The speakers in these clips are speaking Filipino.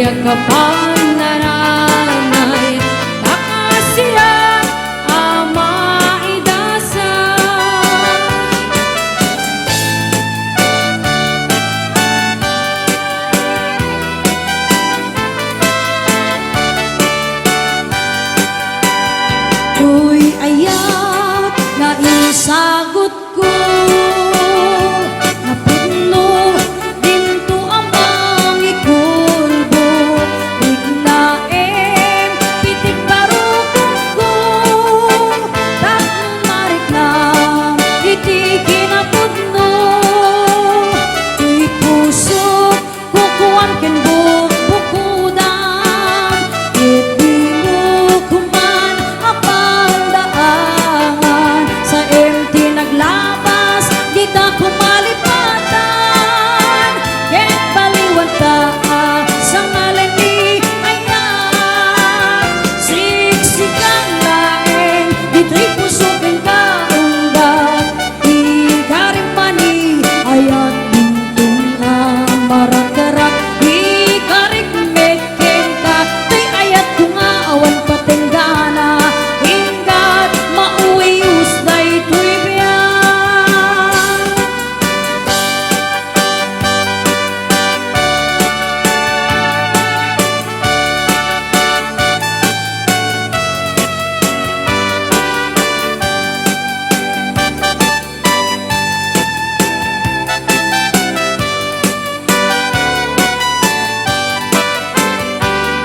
kapag nanay takasiya ama idasa tuy ayat na isagot ko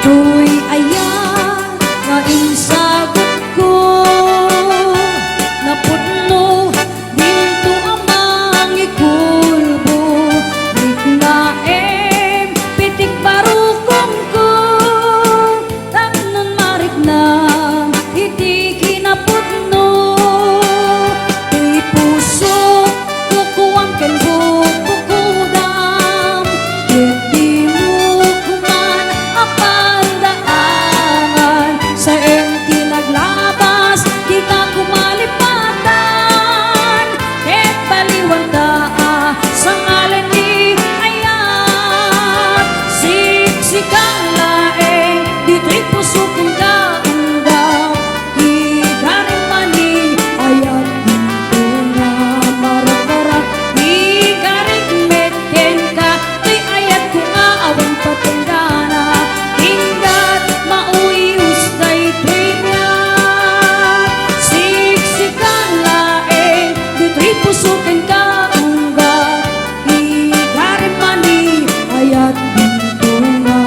tuy ayan nga insagot ko napudno dito amang ikulbo biglaem pitik barukong ko tapnon marik na hindi kinapudno tuy puso kukuwang ken bukudam hindi mo kuman apa sa enti naglabas kita kumalipatan ket baliwan taa sa ngalan ni ayan siksikang laeng dito'y puso kong kaundang higaring mani ayat dito na marak-marak higaring metken ka di ayat kong aawang patenggana hinggat mauwi pusukan ka unggah higarin mani ayat dito na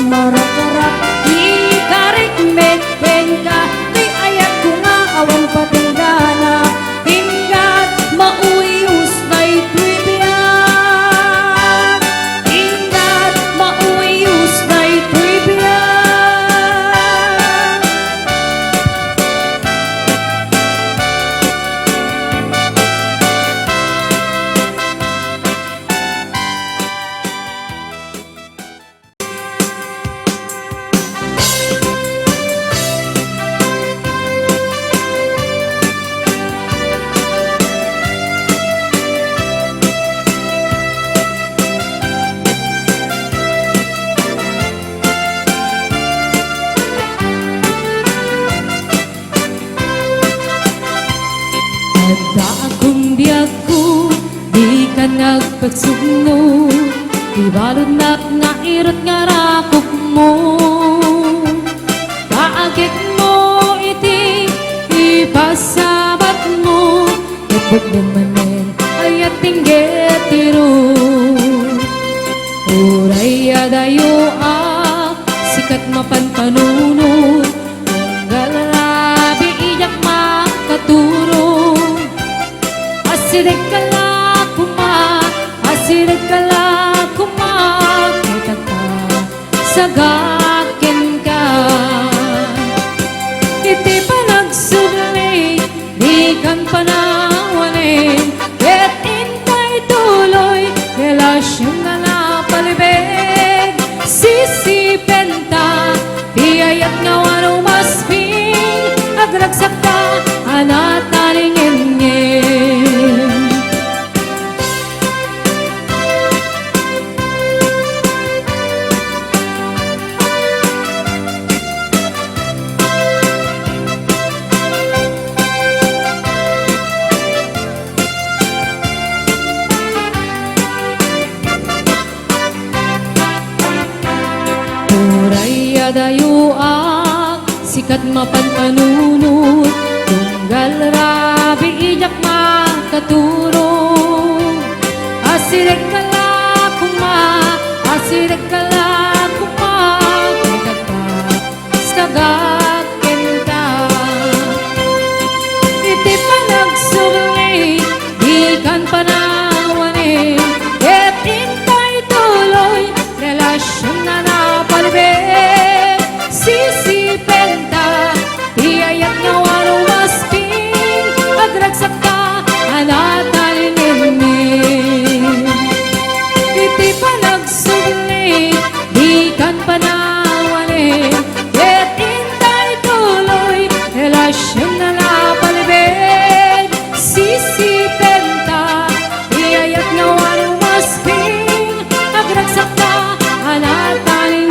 marak-marak higarik metken ka di ayat ko nga awan patinggana hinggat mauwi usnay tuibiyan hinggat mauwi usnay tuibiyan. Ada akong biyago, di ka nagpagsugno di balod na nairot nga rakok mo kaagit mo iti ipasabat mo kapag namanen ay ating tiro uray adayo sikat mapanpanunod tunggal rabi iyak makaturo asirig ka la kuma kita ka sagakin ka iti panagsugli di kan panawanin ket intay tuloy relasyon na napalibig sisipenta biyayat nga wano masping agragsak ka anatalingin dayuak sikat mapanpanunot tunggal rabi ijak makaturong asirek kala kuma asirek kala kuma kagaka skagak kenta iti panagsugli di kan panawani et intay tuloy relasyon na napalibig sisipenta iyayat nga waro masping agragsak ka anatan nilmin iti panagsugli di kan panawani et intay tuloy relasyon na napalibig sisipenta iyayat nga waro masping agragsak ka anatan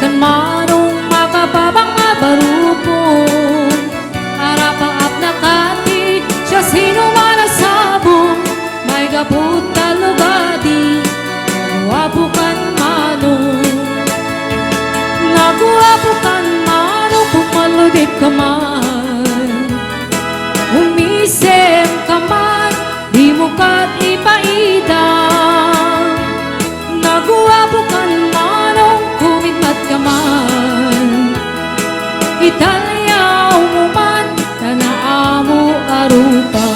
kan manong makapabang mabarupong Arapaap na kati siya sino malasabong may gabot na lugadi naguwapukan manong naguwapukan manong pumaludip ka man umisem ka man di mo kat ipaida naguwapukan manong kumidmat ka man Italia umuman kanaamu arupa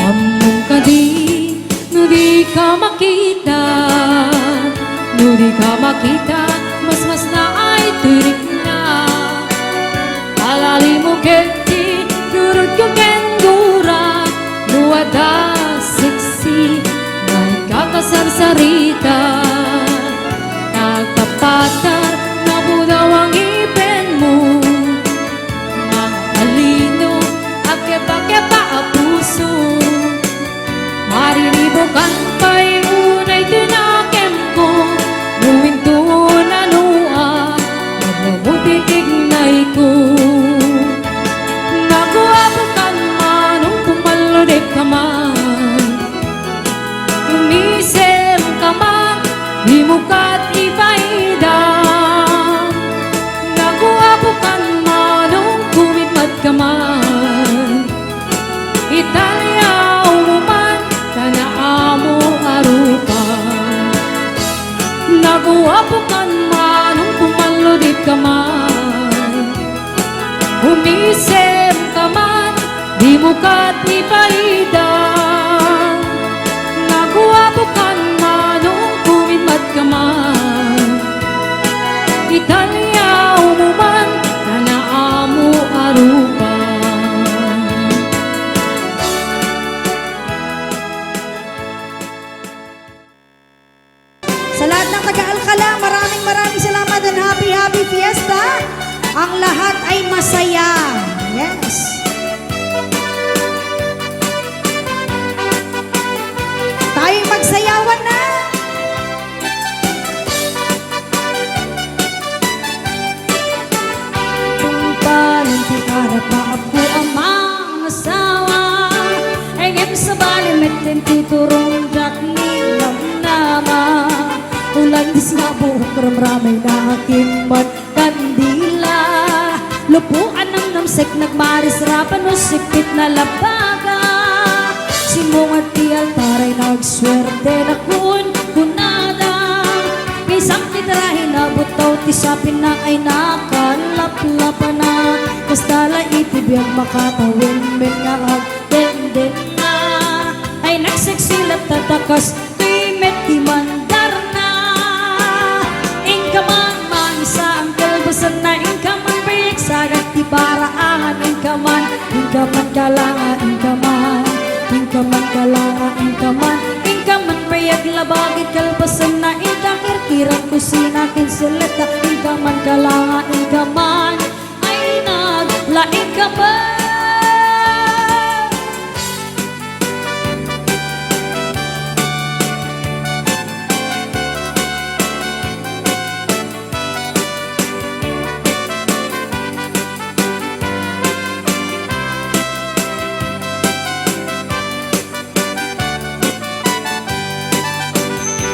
Among kadi no di ka makita no di ka makita mas na ay turik na alali mo keti nurut ko kendura nuada siksi may kakasarsarita nagpapatar na budaw ang ipen mo magkalino at kepa-kepa ang puso marinibukan pa'y unay tinakem ko Nuwinto na nua Nagmamutitig na ko Naguwapukan manong pumaludip ka man Umisem ka man Di mo kat ipaida Naguwapukan manong kumidmat ka man Italia umuman Kanaamu arupa Naguwapukan manong pumaludip ka man Umisem ka man Di mo kat ipaida Naguwapukan manong kumidmat ka man Italia umuman Kanaamu arupa Sa lahat ng taga-Alcala, maraming salamat and happy fiesta. Ang lahat ay masaya. Yes. Tayo'y magsayawan na. Kung palang ti harap ako amang asawa Ay ngem sa balimet din titurong jak ni nama Ulan dis nga buhok ramramay na aking kandila Lupuan ng namsek nagmaris rapan o sikpit na labaga Simungat ti altaray nagswerte na kunada Kisang titrahin na butaw ti sapin na ay nakalaplapa na Kastala itibiyag makatawin men nga agdenden na Ay nagsiksilat tatakas tuy met ti mandar na Ingkaman manisa ang kalbasan na ingkaman payag sagat ti paraan Ingkaman kalanga ingkaman Ingkaman kalanga ingkaman Ingkaman payag labagit kalbasan na ingkakirkirang kusina kinsilita Ingkaman kalanga ingkaman ay naglaing ka ba?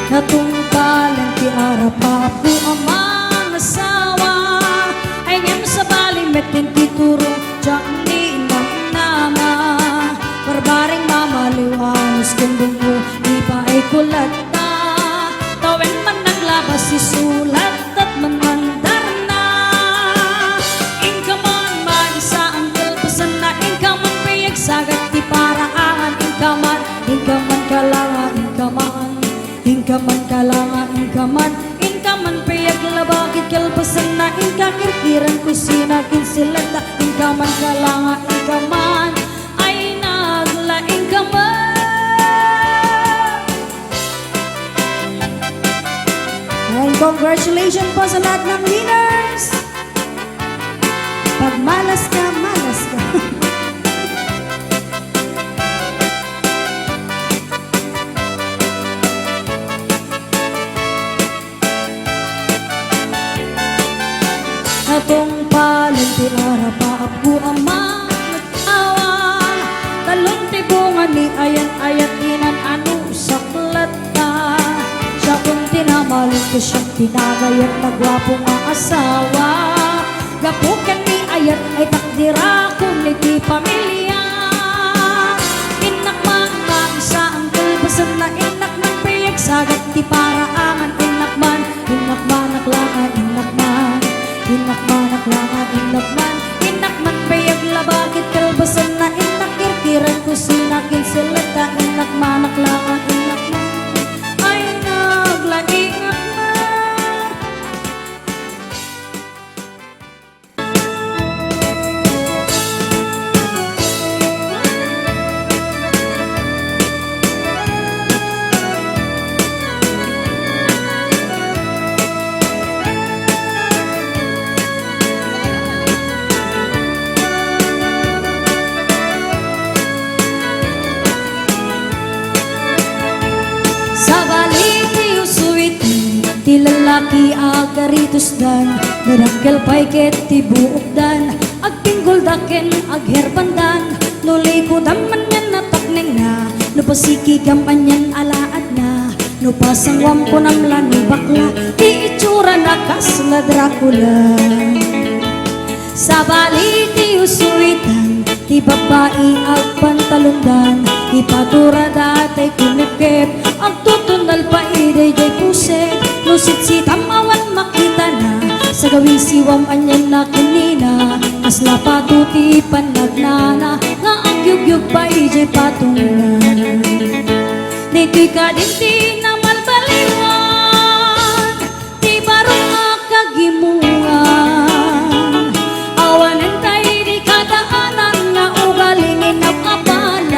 Natungpalan ti arapa po amang asawa Ay ngem sa balimet din tituro Diyak ni nama Barbaring mamaliwanos kundong mo Di pa ay kulat na Tawen man naglabas si sulat At manmandar na Ingkaman maisa ang kalpasan na Ingkaman payag sagat ti paraan Ingkaman kalanga ingkaman Ingkaman kalanga ingkaman Ingkaman payag labakit kalpasan na Ingkakirkiran kusina kinsilata Ingkaman kalanga ingkaman Ay naglaing kaman Congratulations po sa lahat ng winners! Pag malas ka, malas ka. Atong palang ti ara pa apo ama nag-awa talong ti bunga ni ayat-ayat inan ano saklat ta siya kung tinamaling ko siyang tinagayat na gwapong ang asawa gapukan ni ayat ay takdira kung di pamilya inak man isa ang tulbasan na inak ng piyag sagat ti paraangan inak man aklangan inak man inakman payag labagit kalbasan na inak kirkiran ko sinakin silata inakman aklangan inakman ay naglaingat na sa balik ti usuit ti lalaki agaritos dan narakkel pay ket ti buok dan agpinggol daken agherbandan nuliko damman yan natakneng na nupasikigam anyan alaad na nupasangwam ko namlan ni bakla ti itsura na kasla Dracula sa balik ti usuitan ti babae agpantalundan ipatura datay kumipkip ang tutunal pa iday day pusek lusit si tamawan makita na sa gawing siwam anyan na kinina asla patuti panagnana nga ang yugyug pa iday patungan dito'y kadinti na malbaliwan ti barong nga kagimungan awanan tayo di kadaanan nga ugalingin na kapalan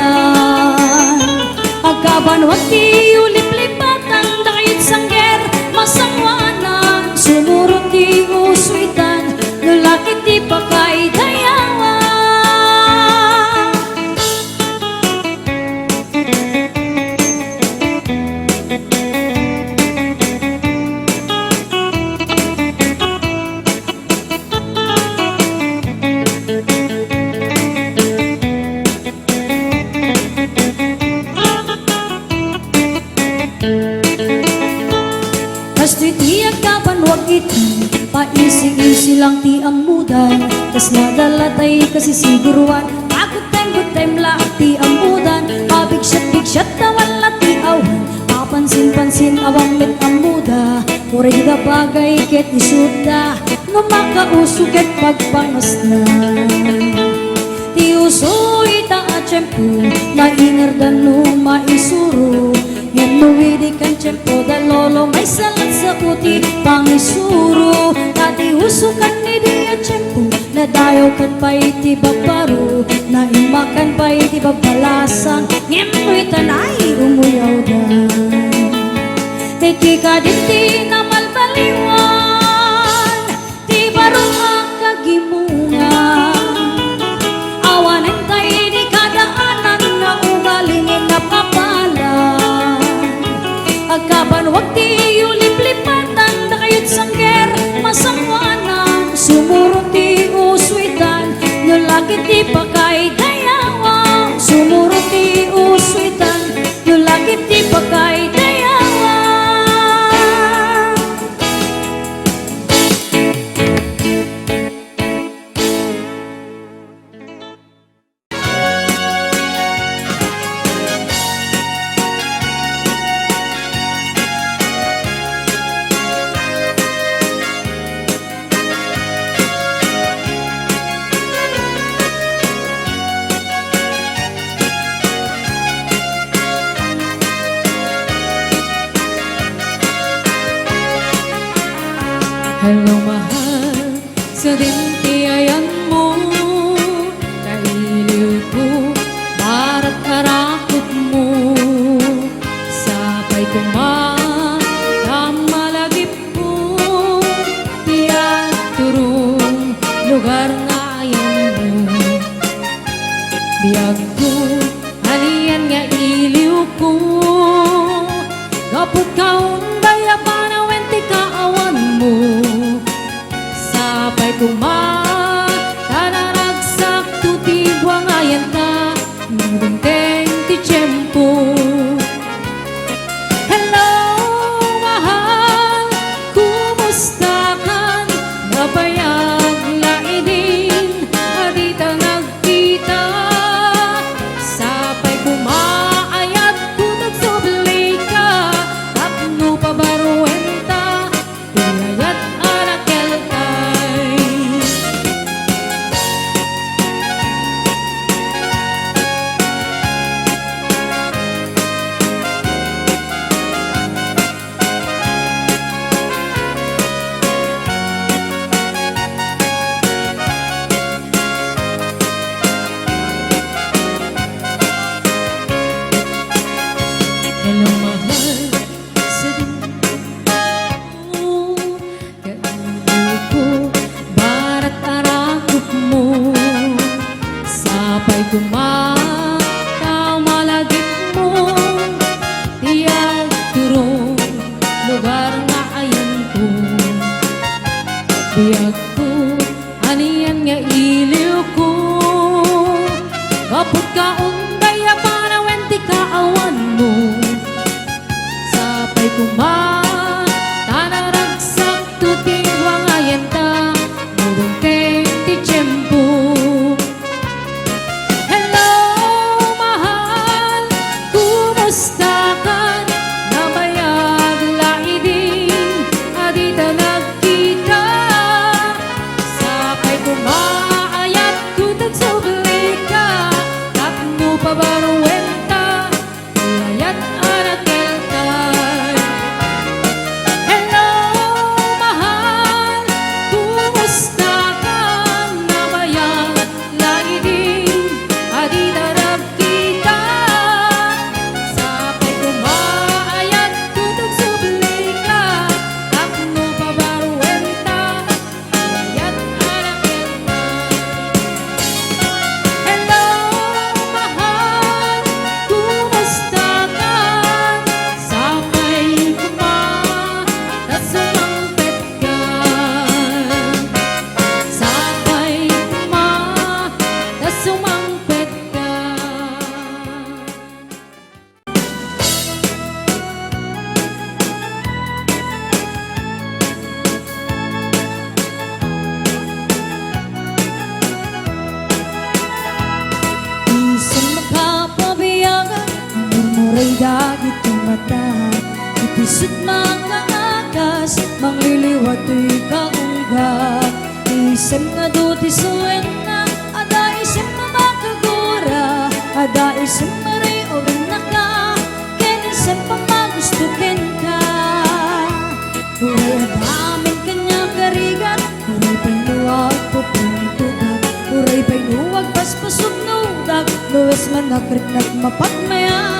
agkabanwag ti ulip-lipatan dakayit sangger masangwanan sumurot ti uswitan nulakit ti pakaidayawan Kasto'y tiyag kapanwag ito paisi-isi lang ti amudan kas nadalatay kasi siguruan good time lang ti amudan pabigsyat tawala ti awan papansin-pansin awang met amuda puri da bagay ket isuda no makauso ket pagpangasnan ti uso ita a tiyempo mainerdan no maisuro yan nuwidi kan tiyempo da lolo may salat sa uti pangisuro tati usukan ni di a tiyempo na dayaw kan pa iti bagbaro na imakan pa iti bagbalasan ngemoy tanay umuyaw da titi ka dinti na malbaliwan ti barong ang kagimungan awanan tayo di kadaanan na ugalingin na papalan agkabanwag ti ulip-lipatan da kayot sangger masangwanan sumurot ti uswitan nulakit ti pakaidayawan sumurot ti uswitan nulakit ti pakaidayawan Hello mahal, sa dintiayan mo kailiw ko, barat karakot mo sabay kumamalagip ko Biyag ko, halian nga iliw ko. Kapag kaunday apanawen ti kaawan mo. Sapay tanaragsak tuti buangayan ta. Nurinteng ti tiyempo. Hello, mahal, kumusta kan? Nabayag laidin, adita nagkita. Sapay kumaayat, kutag subli ka. Tapno pabaruenta, tulayat arakel tay. Hello, mahal, sa dinto. Kailo ko, barat arakot mo. Sapay malagip mo. Tiyag turong lugar nga ayan ko. Biyag ko, aniyan nga iliw ko. Kapag kaunday apanawen ti kaawan mo. Sapay tanaragsak tuti wangayan ta. Nurungkeng ti tiyempo. Hello, mahal, kumusta kan? Nabayag laidin, adita nagkita. Sapay kumaayat, kutag subli ka. Tapno pabaruenta, layat arakel tay. Hello, mahal, kumusta kan? Nabayag laidin, adita nagkita. Sapay kumaayat, kutag subli ka. Tapno pabaruenta, layat arakel tay. Hello, mahal, kumusta ka? Sapay tasumangpet ka. Sapay tasumangpet ka. Isang makapabiyagan, murmuray dagit ang mata. Ipisot mga akas, mangliliwat to'y kaunggat. Isang nga duti suwen na, ada isang mamakagura. Ada isang maray o naka, ken isang pamagustukin ka. Uray adamin kanya karigat, uray painuwag po pintugat. Uray painuwag paspasog nudag, luwes man nakrit nagmapagmayan.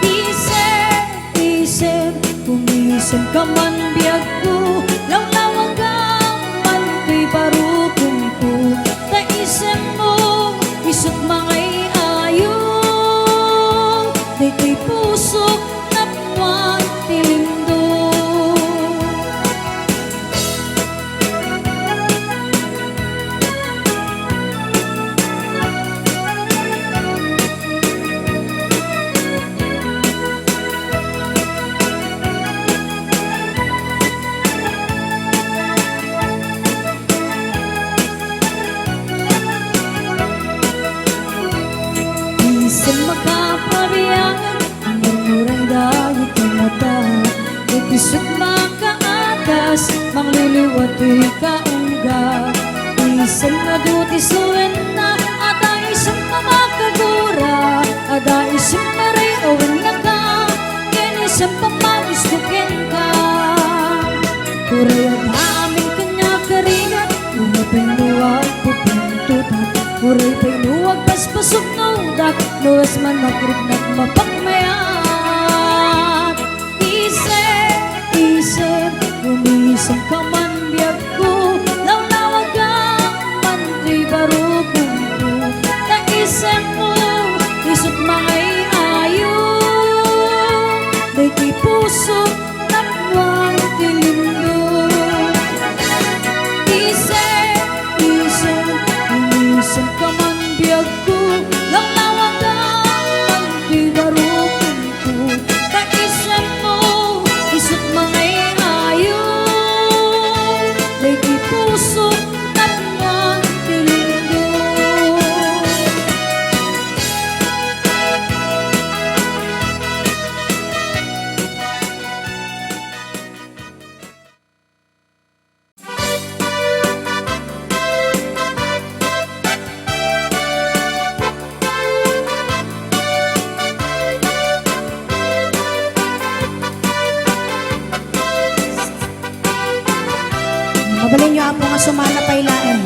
Isip, isip, kumisip ka man biyag ko. Lawlawag ang man kay parukong ko. Taisip mo, isot mangay ayo. Di ko'y puso, napwan tilindo. Isang makapabiyangan, ang murmurang dahil ang mata. Ipisot makaatas, mangliliwat to'y kaungga. Isang naduti suwen na, ada isang pamakagura. Ada isang maray owen na ka, ken isang pamagustukin ka. Uray ang aming kanya karigat, uray painuwag po pintutan. Uray painuwag paspasok nudag, luwes man nakrit nagmapagmayan. Isip, isip, gumising ka man biyag ko. Lawlawag ang man di barukong ko. biyag ko, langlawagan ang pidarupin ko. Kaisan mo, isot mga ngayon, lagi puso at mga tilindo. Mabalin niyo po nga sumana pa ilain.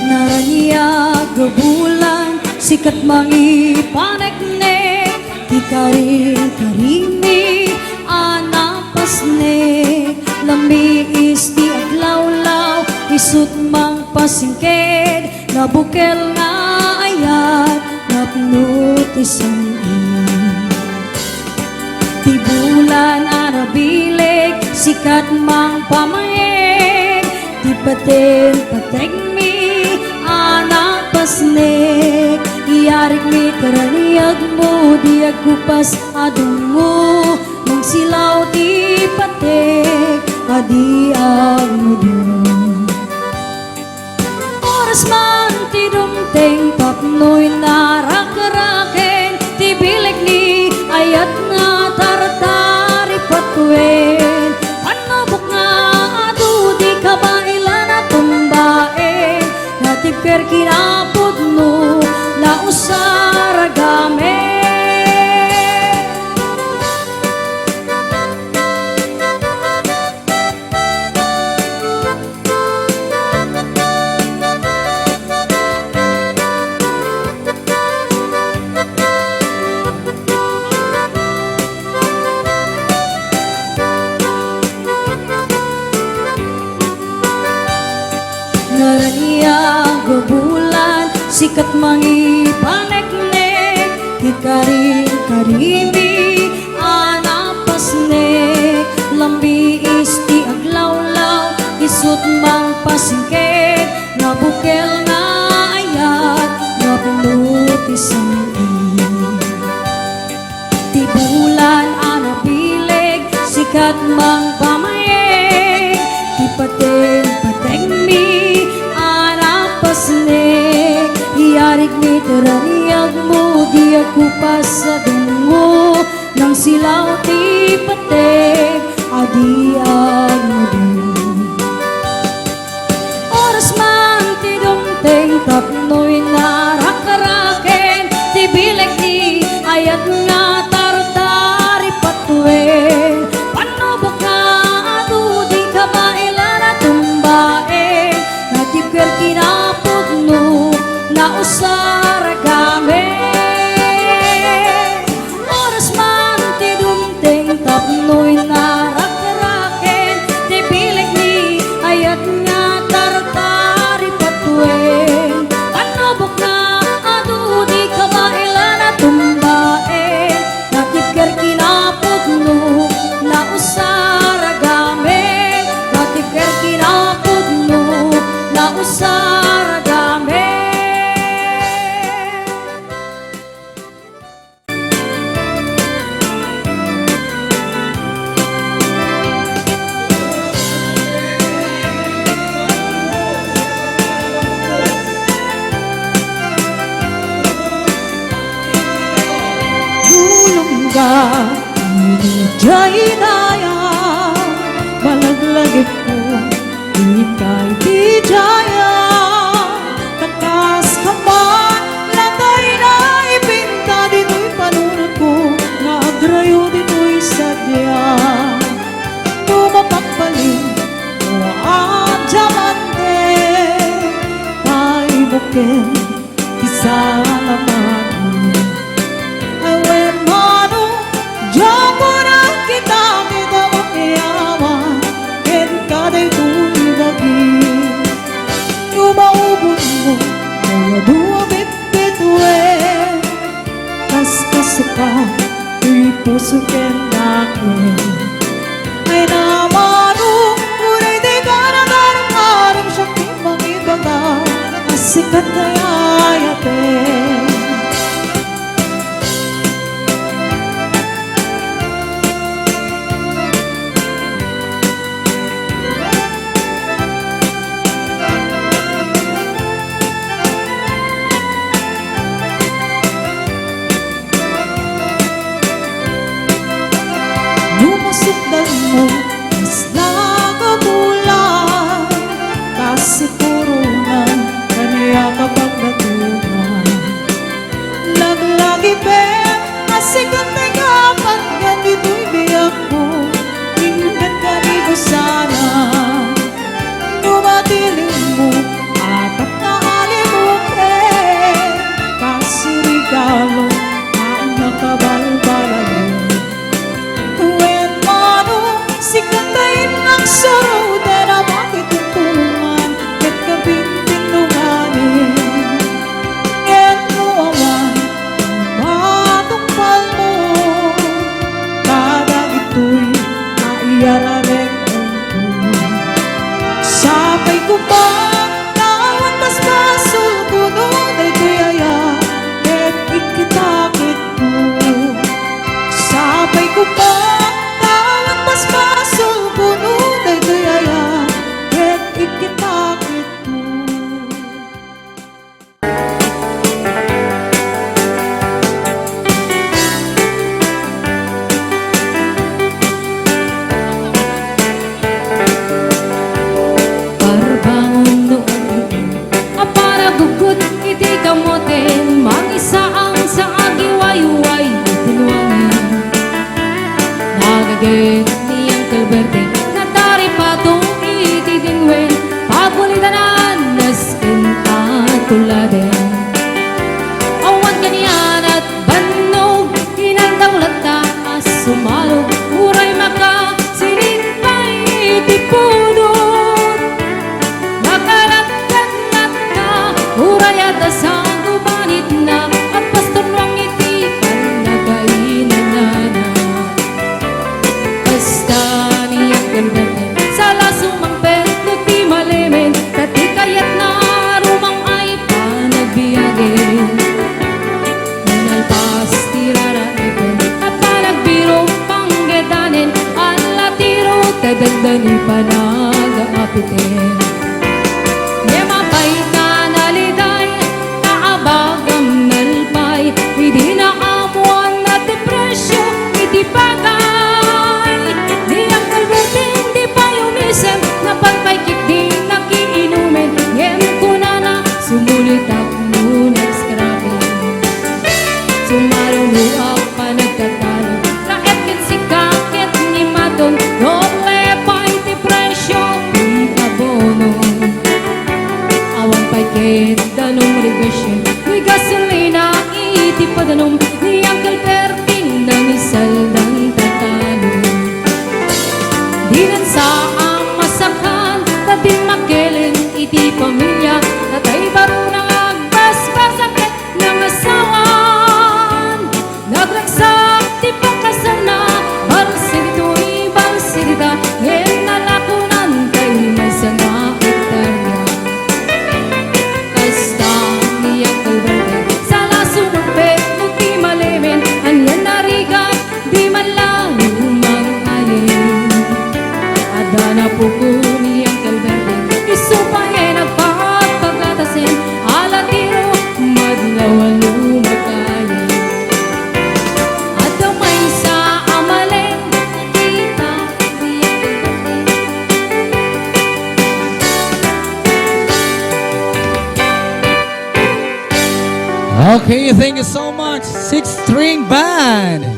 Naraniya gabulan, sikat mangipaneknek, di karing-karimi, anapasnek, lamiis di aglawlaw, isut mang pasingked, nabukel nga ayat, napnutisang di bulan arabileg, sikat mang pamayeg, di paten patek mi, anak pasnek, iyarik mi karaniyag mo, di agkupas adong mo, nang silaw di patek, adi agmudong. Oras man ti dumteng, tapnoy narakaraken, ti bileg ni ayat nga tartari patuen, panabok nga adu di kabailan at tumbaen, natipker kinapod mo na usaragame. Naraniya gabulan, sikat mangipaneknek, di karing-karimi, anapasnek, lambiis di aglawlaw, isut mang pasingked, nabukel nga ayat, napinutisang di bulan anapileg, sikat mang pamayeg, di paten pateng mi, pasnek, iyarik mi teraniag mo, di ako pa sa dungo, nang silaw ti patek, adi agmudong. Oras man ti dumteng, tapnoy narakaraken, ti bileg ni ayat nga tartari patuen, panobok nga adu di kabailan at tumbaen, natipker kinapod mo na usaragame. Oras man ti dumteng, tapnoy narakaraken, ti bileg ni ayat nga tartari patuen, panobok nga adu di kabailan at tumbaen, natipker kinapod mo na usaragame, natipker kinapod mo na usaragame. Dulong ka, jay daya, malaglagit ko, ikay di jaya, kakas ka man, latay na ipinta, dito'y panunod ko, nagrayo dito'y sadya, tumapagpaling, ang diamante, tay buken, isa naman. Awen mano, jabura kita makiyaman, ken kaday tulibagi. Yumaubon mo, mga duwabit bituen, kas-kasuka, tuy puso ken nakin. Ay namano, uray di ka na sikat kaya yatin. Numasukdan mo, mas nakabulan, kasi puro nang kaniya kapag natunan. Laglagi ben, asikat na kapat, ganito'y biyak ko, tingnan ganito sana. Numatiling mo, atat na alimukin, kasi regalo ang nakabalbalan. Sikatayin ng saruda na makitutungan at kabing tinunganin. Ngayon nuawan ang matungpal mo, kada ito'y maiyararek ang ko. Sapay ko pa nawan paspasul kunod ay kuyaya at ikitakit ko. Sapay ko pa paspasul punod ay kayaya at ikitakit mo. Parbangon noon para gugut iti kamoten, mag-isa ang sa agiwayway itinwangin. Nagagit Verde, natari patong itidingwen, pagulitanan naskin at tuladen. Awan ganyan at banog, inandaulat na sumalog, uray maka, sinipay itipudot. Makalagkat ka, uray at asang gubanit na, at pastorwang itipan na kainan na. Basta sala sumangpet no ti malimin, tati kayat na rumang ay panagbiagin. Nalpas tiraraipin at panagbiro panggedanin, ang latiro tadagdani panag-aapitin. Yemapay ka naliday, kaabagam nalpay, hindi na amuan na depresyo, hindi pagay. Napagpaikik di nakiinumin, ngem ko na sumulit ang ngunit skrabin. Sumaruluak pa nagtatalo, raet si kakit ni maton, noble pa iti presyo, di abono. Awang paikit danong regresyon, may gasolina iti padanom, ni Uncle Berting nang isaldang tatalo. Dinan sa masakan, tati makiling iti pamilya, tatay baro ng agbas-basakit ng asawan. Nagragsak ti pagkasal na, balsidito'y balsidita, ngayon nalakunan tayo may sanga eterna. Kasta niya kalberde, sa laso ng pet no ti malimin, anyan narigat, di man lang umangayin. Adana po ko niyang kalberde, isupay nagpapagatasin, alatiro madlawan lumakayin. At damay sa amaling, kita niyang kalberde. Okay, thank you so much, Six String Band.